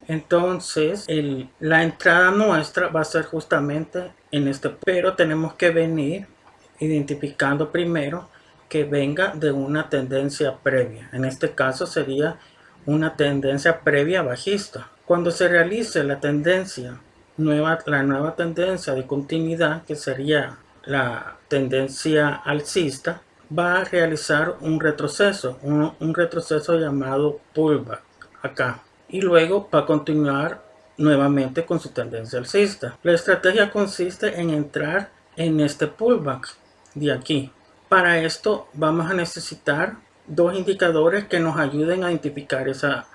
Entonces la entrada nuestra va a ser justamente en este, pero tenemos que venir identificando primero que venga de una tendencia previa. En este caso sería una tendencia previa bajista. Cuando se realice la tendencia nueva, la nueva tendencia de continuidad, que sería la tendencia alcista, va a realizar un retroceso, un retroceso llamado pullback acá, y luego va a continuar nuevamente con su tendencia alcista. La estrategia consiste en entrar en este pullback de aquí. Para esto vamos a necesitar dos indicadores que nos ayuden a identificar esa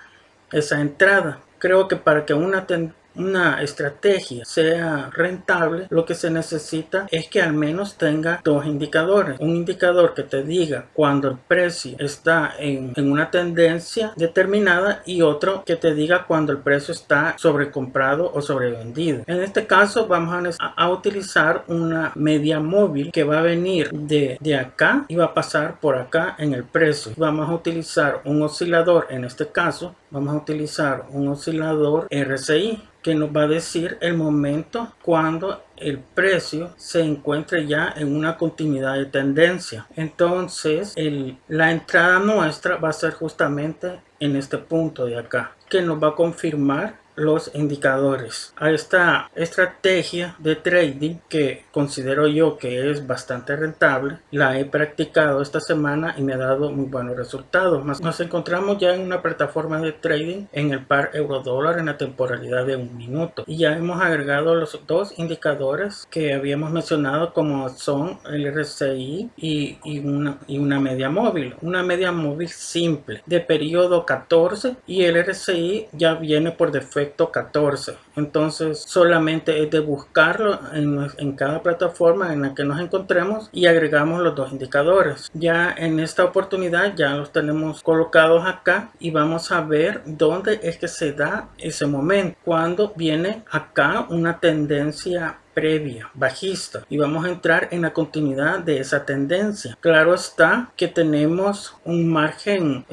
entrada. Creo que para que una estrategia sea rentable, lo que se necesita es que al menos tenga dos indicadores. Un indicador que te diga cuando el precio está en una tendencia determinada y otro que te diga cuando el precio está sobrecomprado o sobrevendido. En este caso vamos a utilizar una media móvil que va a venir de acá y va a pasar por acá en el precio. Vamos a utilizar un oscilador, en este caso vamos a utilizar un oscilador RSI, que nos va a decir el momento cuando el precio se encuentre ya en una continuidad de tendencia. Entonces la entrada nuestra va a ser justamente en este punto de acá, que nos va a confirmar los indicadores. A esta estrategia de trading, que considero yo que es bastante rentable, la he practicado esta semana y me ha dado muy buenos resultados. Nos encontramos ya en una plataforma de trading en el par euro dólar en la temporalidad de 1 minuto, y ya hemos agregado los dos indicadores que habíamos mencionado, como son el RSI y una media móvil, simple de periodo 14, y el RSI ya viene por defecto 14. Entonces solamente es de buscarlo en cada plataforma en la que nos encontremos y agregamos los dos indicadores. Ya en esta oportunidad ya los tenemos colocados acá y vamos a ver dónde es que se da ese momento, cuando viene acá una tendencia previa bajista, y vamos a entrar en la continuidad de esa tendencia. Claro está que tenemos un margen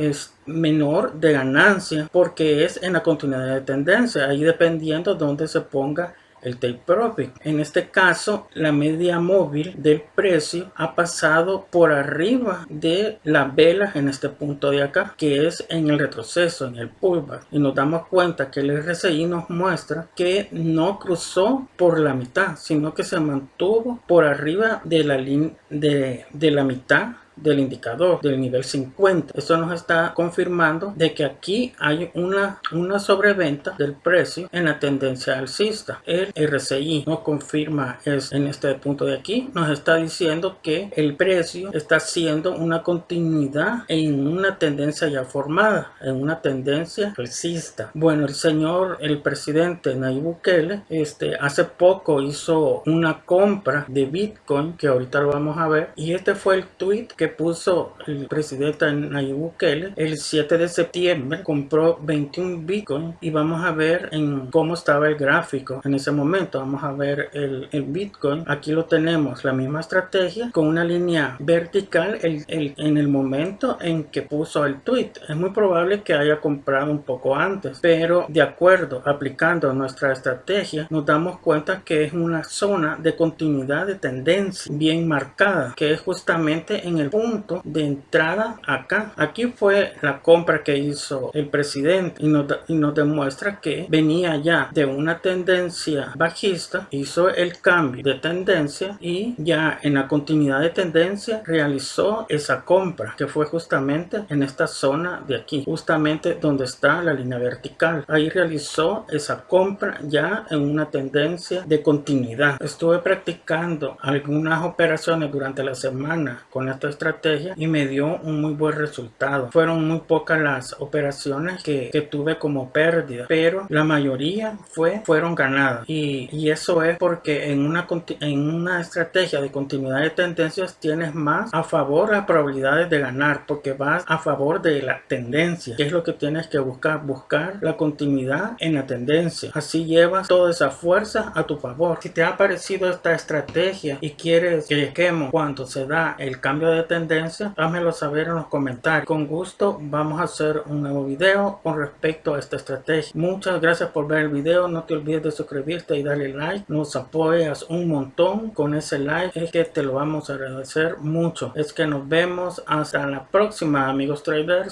menor de ganancia porque es en la continuidad de tendencia, ahí dependiendo dónde se ponga el take profit. En este caso, la media móvil del precio ha pasado por arriba de las velas en este punto de acá, que es en el retroceso, en el pullback, y nos damos cuenta que el RSI nos muestra que no cruzó por la mitad, sino que se mantuvo por arriba de la línea de la mitad del indicador del nivel 50. Esto nos está confirmando de que aquí hay una sobreventa del precio en la tendencia alcista. El RSI nos confirma en este punto de aquí, nos está diciendo que el precio está haciendo una continuidad en una tendencia ya formada, en una tendencia alcista. Bueno, el presidente Nayib Bukele hace poco hizo una compra de Bitcoin, que ahorita lo vamos a ver, y este fue el tweet que puso el presidente Nayib Bukele el 7 de septiembre. Compró 21 Bitcoin, y vamos a ver en cómo estaba el gráfico en ese momento. Vamos a ver el Bitcoin. Aquí lo tenemos, la misma estrategia con una línea vertical en el momento en que puso el tweet. Es muy probable que haya comprado un poco antes, pero de acuerdo, aplicando nuestra estrategia, nos damos cuenta que es una zona de continuidad de tendencia bien marcada, que es justamente en el punto de entrada acá. Aquí fue la compra que hizo el presidente, y nos demuestra que venía ya de una tendencia bajista, hizo el cambio de tendencia y ya en la continuidad de tendencia realizó esa compra, que fue justamente en esta zona de aquí, justamente donde está la línea vertical. Ahí realizó esa compra ya en una tendencia de continuidad. Estuve practicando algunas operaciones durante la semana con esta estrategia y me dio un muy buen resultado. Fueron muy pocas las operaciones que tuve como pérdida, pero la mayoría fueron ganadas, y eso es porque en una estrategia de continuidad de tendencias tienes más a favor las probabilidades de ganar, porque vas a favor de la tendencia, que es lo que tienes que buscar la continuidad en la tendencia. Así llevas toda esa fuerza a tu favor. Si te ha parecido esta estrategia y quieres que lleguemos cuando se da el cambio de tendencia, házmelo saber en los comentarios. Con gusto vamos a hacer un nuevo video con respecto a esta estrategia. Muchas gracias por ver el video. No te olvides de suscribirte y darle like. Nos apoyas un montón con ese like. Es que te lo vamos a agradecer mucho. Es que nos vemos hasta la próxima, amigos traders.